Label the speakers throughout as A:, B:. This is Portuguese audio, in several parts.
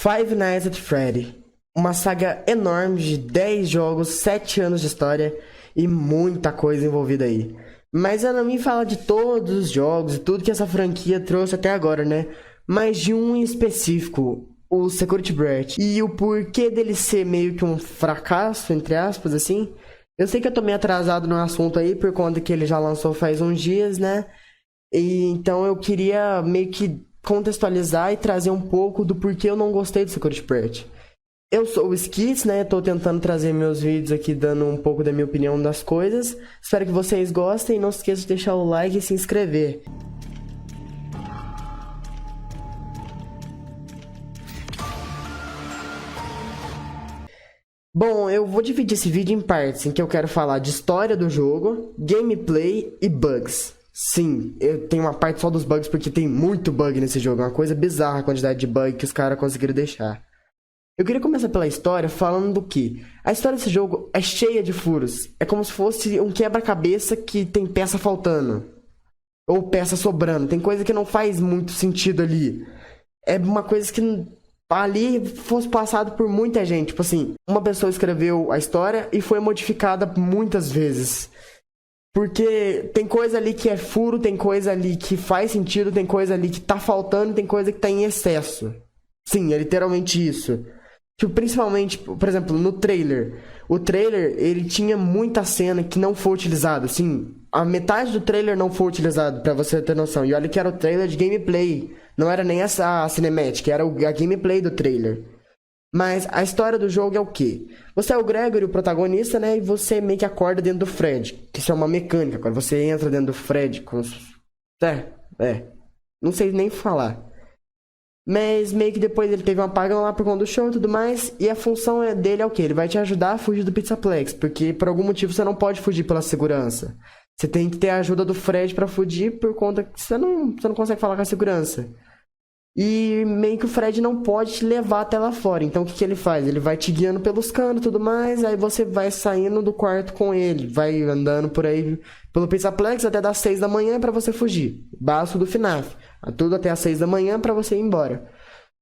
A: Five Nights at Freddy. Uma saga enorme de 10 jogos, 7 anos de história e muita coisa envolvida aí. Mas eu não me fala de todos os jogos e tudo que essa franquia trouxe até agora, né? Mas de um em específico, o Security Breach. E o porquê dele ser meio que um fracasso, entre aspas, assim. Eu sei que eu tô meio atrasado no assunto aí, por conta que ele já lançou faz uns dias, né? E então eu queria meio que contextualizar e trazer um pouco do porquê eu não gostei do Security Breach. Eu sou o Skits, né? Tô tentando trazer meus vídeos aqui, dando um pouco da minha opinião das coisas. Espero que vocês gostem. Não se esqueça de deixar o like e se inscrever. Bom, eu vou dividir esse vídeo em partes, em que eu quero falar de história do jogo, gameplay e bugs. Sim, eu tenho uma parte só dos bugs porque tem muito bug nesse jogo. É uma coisa bizarra a quantidade de bug que os caras conseguiram deixar. Eu queria começar pela história falando do que a história desse jogo é cheia de furos. É como se fosse um quebra-cabeça que tem peça faltando. Ou peça sobrando. Tem coisa que não faz muito sentido ali. É uma coisa que ali fosse passado por muita gente. Tipo assim, uma pessoa escreveu a história e foi modificada muitas vezes. Porque tem coisa ali que é furo, tem coisa ali que faz sentido, tem coisa ali que tá faltando, tem coisa que tá em excesso. Sim, é literalmente isso. Tipo, principalmente, por exemplo, no trailer. O trailer, ele tinha muita cena que não foi utilizada. Assim, a metade do trailer não foi utilizado, pra você ter noção. E olha que era o trailer de gameplay. Não era nem essa cinematic, era a gameplay do trailer. Mas a história do jogo é o quê? Você é o Gregory, o protagonista, né? E você meio que acorda dentro do Fred. Que isso é uma mecânica. Quando você entra dentro do Fred com... Não sei nem falar. Mas meio que depois ele teve um apagão lá por conta do show e tudo mais. E a função dele é o quê? Ele vai te ajudar a fugir do Pizzaplex. Porque por algum motivo você não pode fugir pela segurança. Você tem que ter a ajuda do Fred pra fugir por conta que você não consegue falar com a segurança. E meio que o Fred não pode te levar até lá fora. Então o que ele faz? Ele vai te guiando pelos canos e tudo mais. Aí você vai saindo do quarto com ele. Vai andando por aí pelo Pizzaplex até das 6 da manhã pra você fugir. Básico do FNAF. Tudo até as 6 da manhã pra você ir embora.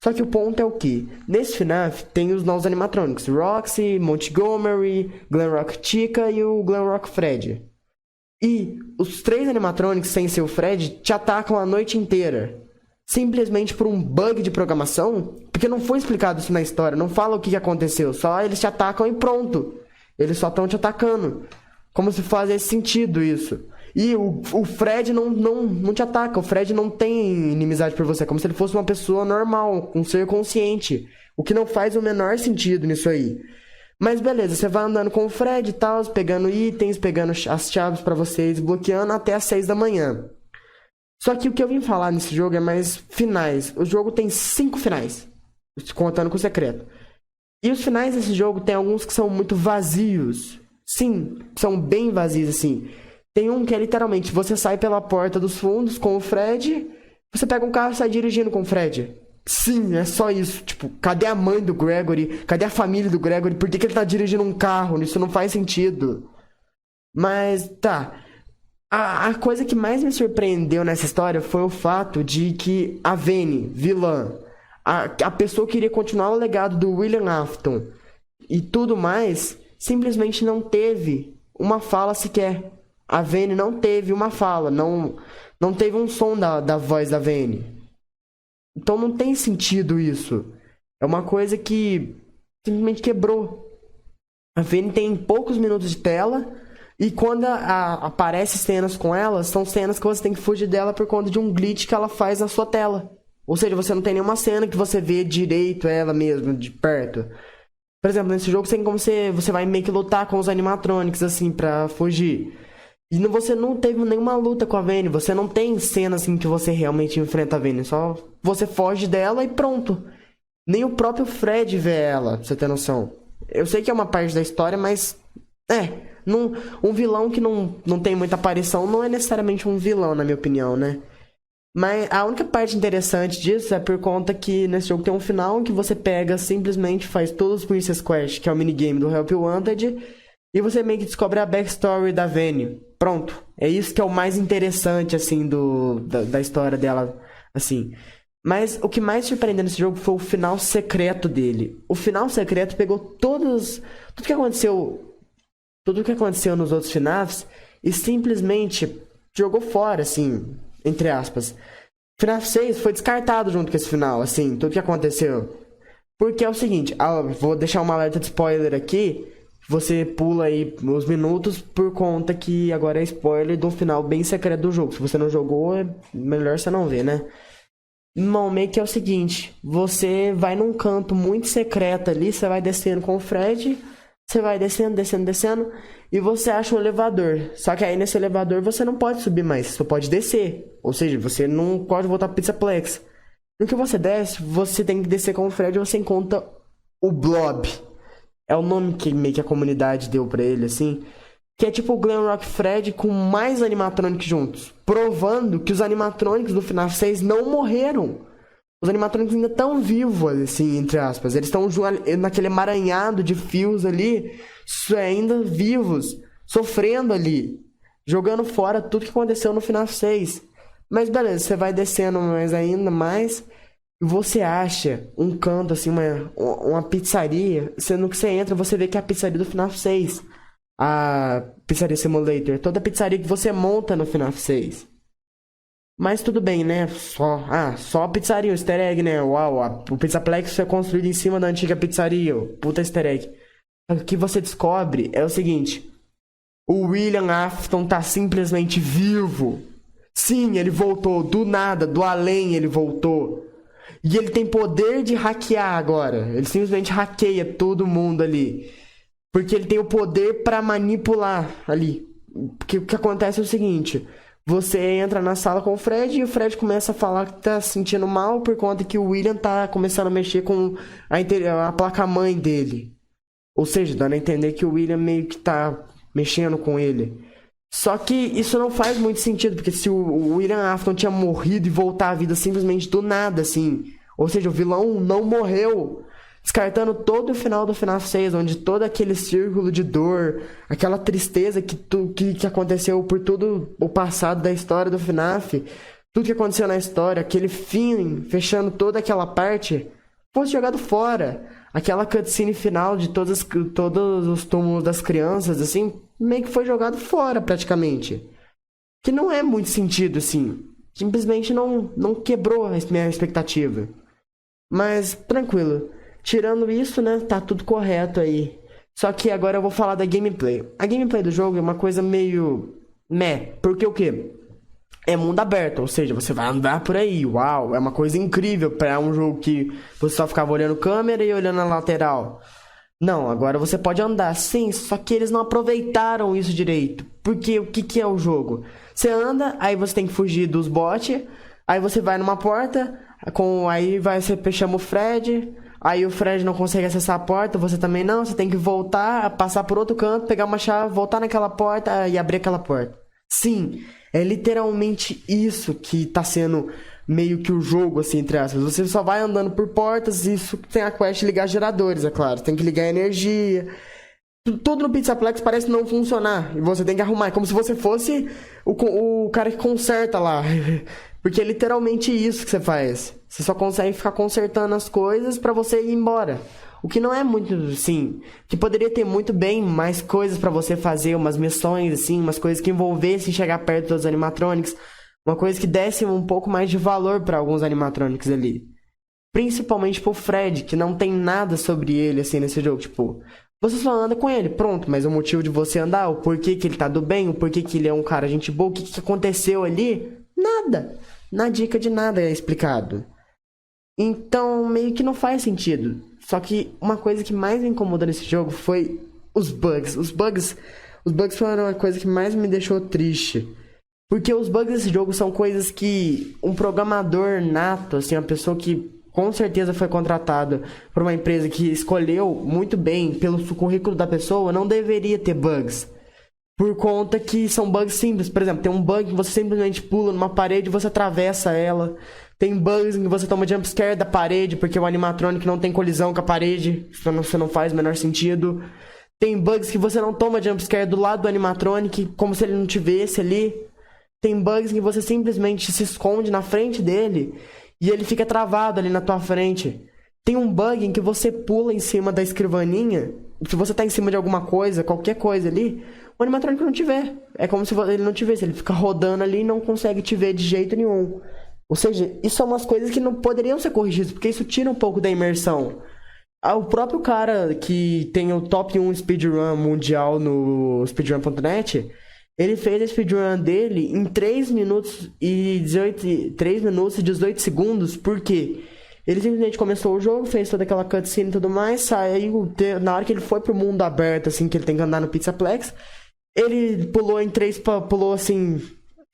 A: Só que o ponto é o que? Nesse FNAF tem os novos animatronics. Roxy, Montgomery, Glenrock Chica e o Glenrock Fred. E os 3 animatronics sem ser o Fred te atacam a noite inteira. Simplesmente por um bug de programação. Porque não foi explicado isso na história. Não fala o que aconteceu. Só eles te atacam e pronto. Eles só estão te atacando. Como se fazesse sentido isso. E o Fred não te ataca. O Fred não tem inimizade por você. Como se ele fosse uma pessoa normal. Um ser consciente. O que não faz o menor sentido nisso aí. Mas beleza. Você vai andando com o Fred e tal. Pegando itens. Pegando as chaves pra você. Desbloqueando até as 6 da manhã. Só que o que eu vim falar nesse jogo é mais finais. O jogo tem 5 finais, contando com o secreto. E os finais desse jogo tem alguns que são muito vazios. Sim, são bem vazios assim. Tem um que é literalmente, você sai pela porta dos fundos com o Fred, você pega um carro e sai dirigindo com o Fred. Sim, é só isso. Tipo, cadê a mãe do Gregory? Cadê a família do Gregory? Por que ele tá dirigindo um carro? Isso não faz sentido. Mas, tá... A coisa que mais me surpreendeu nessa história foi o fato de que a Vane, vilã, a pessoa que iria continuar o legado do William Afton e tudo mais, simplesmente não teve uma fala sequer. A Vane não teve uma fala, não teve um som da voz da Vane. Então não tem sentido isso. É uma coisa que simplesmente quebrou. A Vane tem poucos minutos de tela. E quando aparece cenas com ela, são cenas que você tem que fugir dela por conta de um glitch que ela faz na sua tela. Ou seja, você não tem nenhuma cena que você vê direito ela mesmo, de perto. Por exemplo, nesse jogo tem como você vai meio que lutar com os animatronics, assim, pra fugir. E você não teve nenhuma luta com a Vane. Você não tem cena, assim, que você realmente enfrenta a Vane. Só você foge dela e pronto. Nem o próprio Fred vê ela, pra você ter noção. Eu sei que é uma parte da história, mas... um vilão que não tem muita aparição não é necessariamente um vilão, na minha opinião, né? Mas a única parte interessante disso é por conta que nesse jogo tem um final que você pega, simplesmente faz todos os Princess Quest, que é o minigame do Help Wanted, e você meio que descobre a backstory da Vane. Pronto. É isso que é o mais interessante, assim, da história dela, assim. Mas o que mais surpreendeu nesse jogo foi o final secreto dele. O final secreto pegou tudo que aconteceu, tudo que aconteceu nos outros FNAFs e simplesmente jogou fora, assim, entre aspas. FNAF 6 foi descartado junto com esse final, assim, tudo que aconteceu. Porque é o seguinte, vou deixar uma alerta de spoiler aqui. Você pula aí os minutos por conta que agora é spoiler do final bem secreto do jogo. Se você não jogou, é melhor você não ver, né? Não, meio que é o seguinte, você vai num canto muito secreto ali, você vai descendo com o Fred, você vai descendo, descendo, descendo, e você acha um elevador. Só que aí nesse elevador você não pode subir mais, você só pode descer. Ou seja, você não pode voltar pro Pizzaplex. No que você desce, você tem que descer com o Fred e você encontra o Blob. É o nome que meio que a comunidade deu pra ele, assim. Que é tipo o Glamrock Fred com mais animatronics juntos. Provando que os animatronics do FNAF 6 não morreram. Os animatronics ainda estão vivos, assim, entre aspas. Eles estão naquele emaranhado de fios ali, ainda vivos, sofrendo ali. Jogando fora tudo que aconteceu no FNAF 6. Mas beleza, você vai descendo mais ainda mais. E você acha um canto, assim, uma pizzaria. Sendo que você entra, você vê que é a pizzaria do FNAF 6. A Pizzaria Simulator. Toda a pizzaria que você monta no FNAF 6. Mas tudo bem, né? Só a pizzaria, o easter egg, né? Uau, o Pizzaplex foi construído em cima da antiga pizzaria. Puta easter egg. O que você descobre é o seguinte. O William Afton tá simplesmente vivo. Sim, ele voltou. Do nada, do além ele voltou. E ele tem poder de hackear agora. Ele simplesmente hackeia todo mundo ali. Porque ele tem o poder pra manipular ali. Porque o que acontece é o seguinte. Você entra na sala com o Fred e o Fred começa a falar que tá se sentindo mal por conta que o William tá começando a mexer com a placa-mãe dele. Ou seja, dando a entender que o William meio que tá mexendo com ele. Só que isso não faz muito sentido, porque se o William Afton tinha morrido e voltar à vida simplesmente do nada, assim. Ou seja, o vilão não morreu. Descartando todo o final do FNAF 6, onde todo aquele círculo de dor, aquela tristeza que aconteceu por todo o passado da história do FNAF, tudo que aconteceu na história, aquele fim, fechando toda aquela parte, fosse jogado fora. Aquela cutscene final de todos os túmulos das crianças, assim, meio que foi jogado fora praticamente. Que não é muito sentido, assim. Simplesmente não quebrou a minha expectativa. Mas, tranquilo. Tirando isso, né, tá tudo correto aí. Só que agora eu vou falar da gameplay. A gameplay do jogo é uma coisa meio... porque o quê? É mundo aberto, ou seja, você vai andar por aí. Uau, é uma coisa incrível pra um jogo que você só ficava olhando câmera e olhando a lateral. Não, agora você pode andar, sim, só que eles não aproveitaram isso direito. Porque o que é o jogo? Você anda, aí você tem que fugir dos bots, aí você vai numa porta, você chama o Fred... Aí o Fred não consegue acessar a porta, você também não, você tem que voltar, passar por outro canto, pegar uma chave, voltar naquela porta e abrir aquela porta. Sim, é literalmente isso que tá sendo meio que o jogo, assim, entre aspas. Você só vai andando por portas e isso tem a quest de ligar geradores, é claro. Tem que ligar energia. Tudo no Pizzaplex parece não funcionar. E você tem que arrumar. É como se você fosse o cara que conserta lá. Porque é literalmente isso que você faz. Você só consegue ficar consertando as coisas pra você ir embora. O que não é muito, assim... Que poderia ter muito bem mais coisas pra você fazer. Umas missões, assim. Umas coisas que envolvessem chegar perto dos animatronics. Uma coisa que desse um pouco mais de valor pra alguns animatronics ali. Principalmente pro Fred, que não tem nada sobre ele, assim, nesse jogo. Tipo... Você só anda com ele, pronto. Mas o motivo de você andar, o porquê que ele tá do bem, o porquê que ele é um cara gente boa, o que aconteceu ali... Nada. Na dica de nada é explicado. Então, meio que não faz sentido. Só que uma coisa que mais me incomodou nesse jogo foi os bugs. Os bugs foram a coisa que mais me deixou triste. Porque os bugs desse jogo são coisas que um programador nato, assim, uma pessoa que com certeza foi contratado por uma empresa que escolheu muito bem pelo currículo da pessoa, não deveria ter bugs. Por conta que são bugs simples. Por exemplo, tem um bug que você simplesmente pula numa parede e você atravessa ela. Tem bugs em que você toma jumpscare da parede porque o animatronic não tem colisão com a parede. Isso não faz o menor sentido. Tem bugs que você não toma jumpscare do lado do animatronic, como se ele não te visse ali. Tem bugs em que você simplesmente se esconde na frente dele e ele fica travado ali na tua frente. Tem um bug em que você pula em cima da escrivaninha, se você tá em cima de alguma coisa, qualquer coisa ali, o animatrônico não te vê. É como se ele não te vê, ele fica rodando ali e não consegue te ver de jeito nenhum. Ou seja, isso são umas coisas que não poderiam ser corrigidas, porque isso tira um pouco da imersão. O próprio cara que tem o top 1 speedrun mundial no speedrun.net, ele fez a speedrun dele em 3 minutos e 18 segundos, por quê? Ele simplesmente começou o jogo, fez toda aquela cutscene e tudo mais, saiu, na hora que ele foi pro mundo aberto, assim, que ele tem que andar no Pizzaplex, ele pulou assim,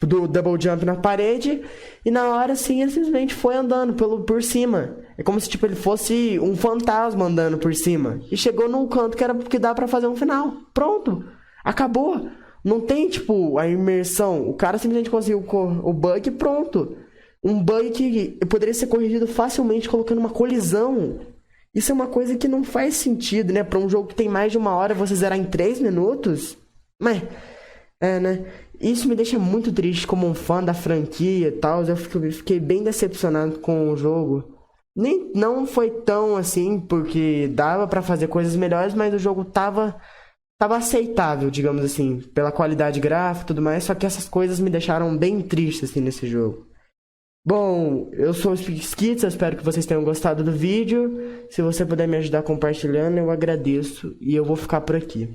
A: do double jump na parede, e na hora, assim, ele simplesmente foi andando por cima. É como se, tipo, ele fosse um fantasma andando por cima. E chegou num canto que dá pra fazer um final. Pronto. Acabou. Não tem, tipo, a imersão. O cara simplesmente conseguiu o bug e pronto. Um bug que poderia ser corrigido facilmente colocando uma colisão. Isso é uma coisa que não faz sentido, né? Pra um jogo que tem mais de 1 hora, você zerar em 3 minutos. Mas, né? Isso me deixa muito triste como um fã da franquia e tal. Eu fiquei bem decepcionado com o jogo. Não foi tão assim, porque dava pra fazer coisas melhores, mas o jogo tava aceitável, digamos assim, pela qualidade gráfica e tudo mais, só que essas coisas me deixaram bem triste, assim, nesse jogo. Bom, eu sou o Skits, espero que vocês tenham gostado do vídeo. Se você puder me ajudar compartilhando, eu agradeço, e eu vou ficar por aqui.